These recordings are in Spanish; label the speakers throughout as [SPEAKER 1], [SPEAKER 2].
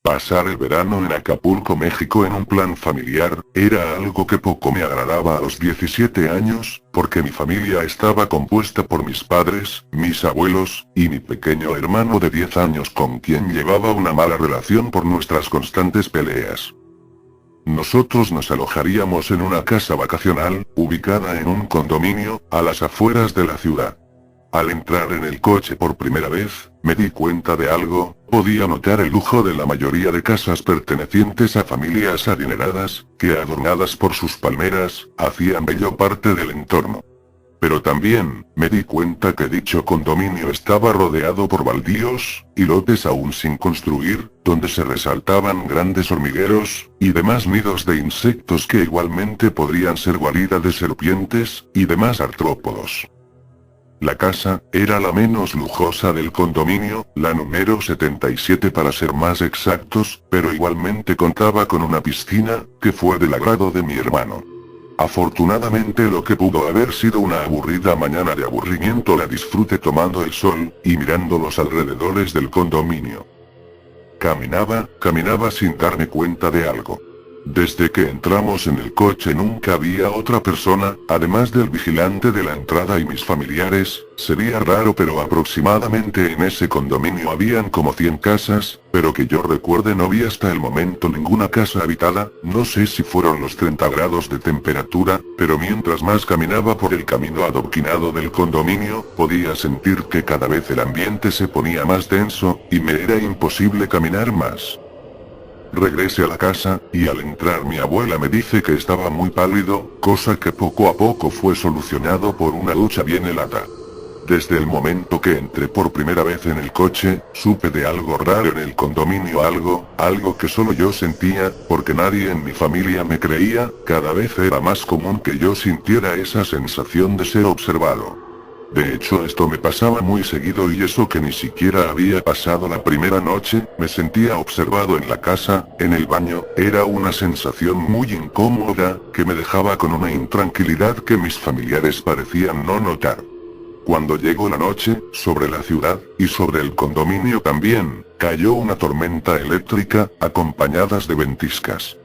[SPEAKER 1] Pasar el verano en Acapulco, México en un plan familiar, era algo que poco me agradaba a los 17 años, porque mi familia estaba compuesta por mis padres, mis abuelos, y mi pequeño hermano de 10 años con quien llevaba una mala relación por nuestras constantes peleas. Nosotros nos alojaríamos en una casa vacacional, ubicada en un condominio, a las afueras de la ciudad. Al entrar en el coche por primera vez, me di cuenta de algo. Podía notar el lujo de la mayoría de casas pertenecientes a familias adineradas, que adornadas por sus palmeras, hacían bello parte del entorno. Pero también, me di cuenta que dicho condominio estaba rodeado por baldíos, y lotes aún sin construir, donde se resaltaban grandes hormigueros, y demás nidos de insectos que igualmente podrían ser guarida de serpientes, y demás artrópodos. La casa, era la menos lujosa del condominio, la número 77 para ser más exactos, pero igualmente contaba con una piscina, que fue del agrado de mi hermano. Afortunadamente lo que pudo haber sido una aburrida mañana de aburrimiento la disfruté tomando el sol, y mirando los alrededores del condominio. Caminaba sin darme cuenta de algo. Desde que entramos en el coche nunca había otra persona, además del vigilante de la entrada y mis familiares. Sería raro, pero aproximadamente en ese condominio habían como 100 casas, pero que yo recuerde no vi hasta el momento ninguna casa habitada. No sé si fueron los 30 grados de temperatura, pero mientras más caminaba por el camino adoquinado del condominio, podía sentir que cada vez el ambiente se ponía más denso, y me era imposible caminar más. Regresé a la casa, y al entrar mi abuela me dice que estaba muy pálido, cosa que poco a poco fue solucionado por una ducha bien helada. Desde el momento que entré por primera vez en el coche, supe de algo raro en el condominio, algo que solo yo sentía, porque nadie en mi familia me creía. Cada vez era más común que yo sintiera esa sensación de ser observado. De hecho, esto me pasaba muy seguido, y eso que ni siquiera había pasado la primera noche. Me sentía observado en la casa, en el baño. Era una sensación muy incómoda, que me dejaba con una intranquilidad que mis familiares parecían no notar. Cuando llegó la noche, sobre la ciudad, y sobre el condominio también, cayó una tormenta eléctrica, acompañadas de ventiscas.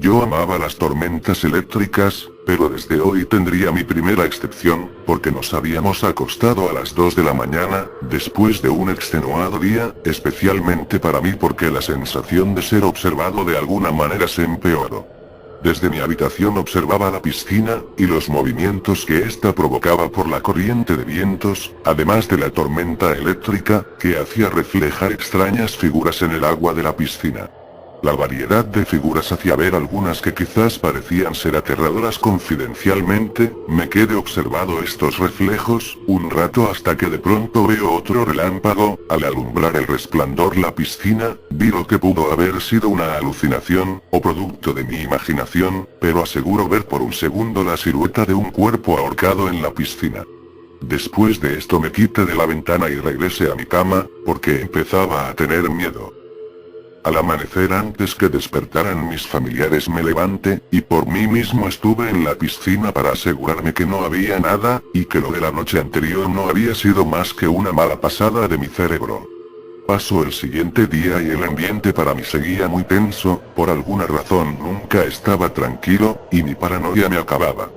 [SPEAKER 1] Yo amaba las tormentas eléctricas, pero desde hoy tendría mi primera excepción, porque nos habíamos acostado a las 2 de la mañana, después de un extenuado día, especialmente para mí porque la sensación de ser observado de alguna manera se empeoró. Desde mi habitación observaba la piscina, y los movimientos que ésta provocaba por la corriente de vientos, además de la tormenta eléctrica, que hacía reflejar extrañas figuras en el agua de la piscina. La variedad de figuras hacía ver algunas que quizás parecían ser aterradoras. Confidencialmente, me quedé observando estos reflejos un rato hasta que de pronto veo otro relámpago. Al alumbrar el resplandor la piscina, vi lo que pudo haber sido una alucinación, o producto de mi imaginación, pero aseguro ver por un segundo la silueta de un cuerpo ahorcado en la piscina. Después de esto me quité de la ventana y regresé a mi cama, porque empezaba a tener miedo. Al amanecer, antes que despertaran mis familiares, me levanté, y por mí mismo estuve en la piscina para asegurarme que no había nada, y que lo de la noche anterior no había sido más que una mala pasada de mi cerebro. Pasó el siguiente día y el ambiente para mí seguía muy tenso. Por alguna razón nunca estaba tranquilo, y mi paranoia me acababa.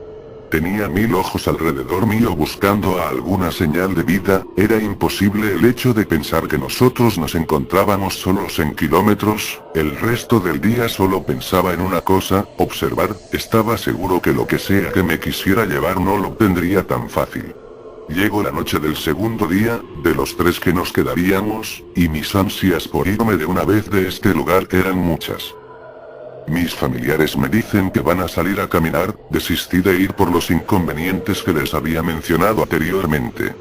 [SPEAKER 1] Tenía 1000 ojos alrededor mío buscando a alguna señal de vida. Era imposible el hecho de pensar que nosotros nos encontrábamos solos en kilómetros. El resto del día solo pensaba en una cosa: observar. Estaba seguro que lo que sea que me quisiera llevar no lo tendría tan fácil. Llegó la noche del segundo día, de los 3 que nos quedaríamos, y mis ansias por irme de una vez de este lugar eran muchas. Mis familiares me dicen que van a salir a caminar. Desistí de ir por los inconvenientes que les había mencionado anteriormente.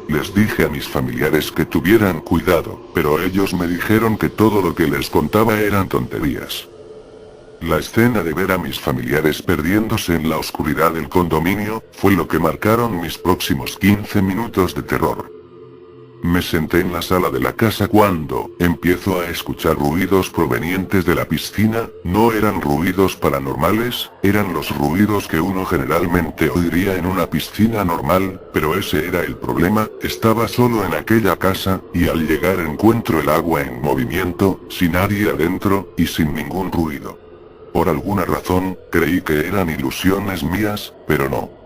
[SPEAKER 1] Les dije a mis familiares que tuvieran cuidado, pero ellos me dijeron que todo lo que les contaba eran tonterías. La escena de ver a mis familiares perdiéndose en la oscuridad del condominio, fue lo que marcaron mis próximos 15 minutos de terror. Me senté en la sala de la casa cuando empiezo a escuchar ruidos provenientes de la piscina. No eran ruidos paranormales, eran los ruidos que uno generalmente oiría en una piscina normal, pero ese era el problema. Estaba solo en aquella casa, y al llegar encuentro el agua en movimiento, sin nadie adentro, y sin ningún ruido. Por alguna razón, creí que eran ilusiones mías, pero no.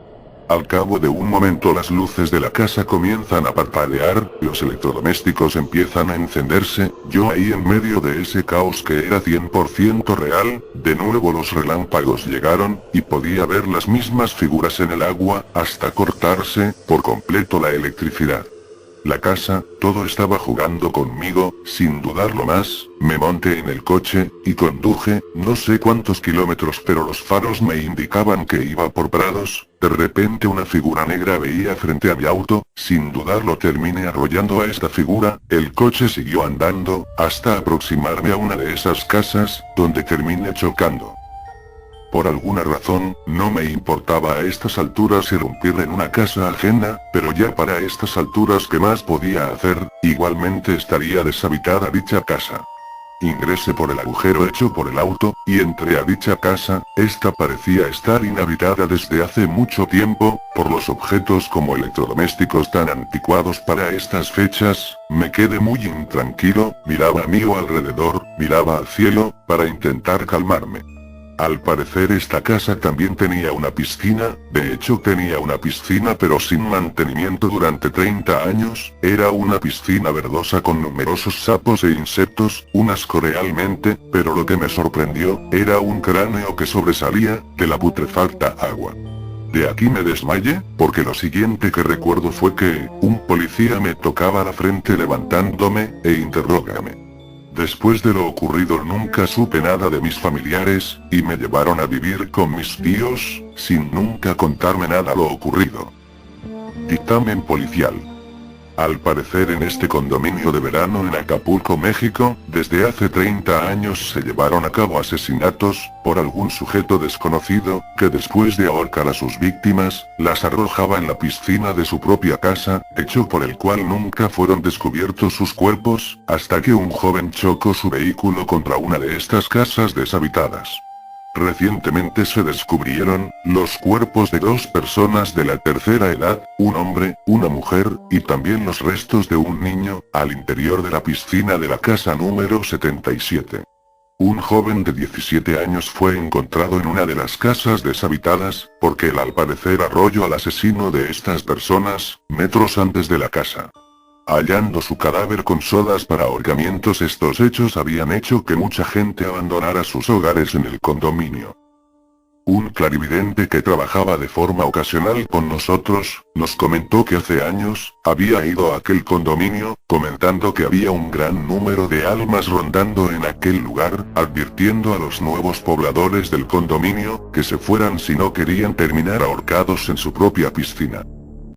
[SPEAKER 1] Al cabo de un momento las luces de la casa comienzan a parpadear, los electrodomésticos empiezan a encenderse, yo ahí en medio de ese caos que era 100% real, de nuevo los relámpagos llegaron, y podía ver las mismas figuras en el agua, hasta cortarse por completo la electricidad. La casa, todo estaba jugando conmigo, sin dudarlo más, me monté en el coche, y conduje, no sé cuántos kilómetros pero los faros me indicaban que iba por prados. De repente una figura negra veía frente a mi auto, sin dudarlo terminé arrollando a esta figura, el coche siguió andando, hasta aproximarme a una de esas casas, donde terminé chocando. Por alguna razón, no me importaba a estas alturas irrumpir en una casa ajena, pero ya para estas alturas ¿qué más podía hacer? Igualmente estaría deshabitada dicha casa. Ingresé por el agujero hecho por el auto, y entré a dicha casa. Esta parecía estar inhabitada desde hace mucho tiempo, por los objetos como electrodomésticos tan anticuados para estas fechas. Me quedé muy intranquilo, miraba a mi alrededor, miraba al cielo, para intentar calmarme. Al parecer esta casa también tenía una piscina, de hecho tenía una piscina pero sin mantenimiento durante 30 años, era una piscina verdosa con numerosos sapos e insectos, un asco realmente, pero lo que me sorprendió, era un cráneo que sobresalía, de la putrefacta agua. De aquí me desmayé, porque lo siguiente que recuerdo fue que, un policía me tocaba la frente levantándome, e interrógame. Después de lo ocurrido nunca supe nada de mis familiares, y me llevaron a vivir con mis tíos, sin nunca contarme nada lo ocurrido. Dictamen policial. Al parecer en este condominio de verano en Acapulco, México, desde hace 30 años se llevaron a cabo asesinatos, por algún sujeto desconocido, que después de ahorcar a sus víctimas, las arrojaba en la piscina de su propia casa, hecho por el cual nunca fueron descubiertos sus cuerpos, hasta que un joven chocó su vehículo contra una de estas casas deshabitadas. Recientemente se descubrieron los cuerpos de 2 personas de la tercera edad, un hombre, una mujer, y también los restos de un niño, al interior de la piscina de la casa número 77. Un joven de 17 años fue encontrado en una de las casas deshabitadas, porque él al parecer arrolló al asesino de estas personas, metros antes de la casa. Hallando su cadáver con sodas para ahorcamientos, estos hechos habían hecho que mucha gente abandonara sus hogares en el condominio. Un clarividente que trabajaba de forma ocasional con nosotros, nos comentó que hace años, había ido a aquel condominio, comentando que había un gran número de almas rondando en aquel lugar, advirtiendo a los nuevos pobladores del condominio, que se fueran si no querían terminar ahorcados en su propia piscina.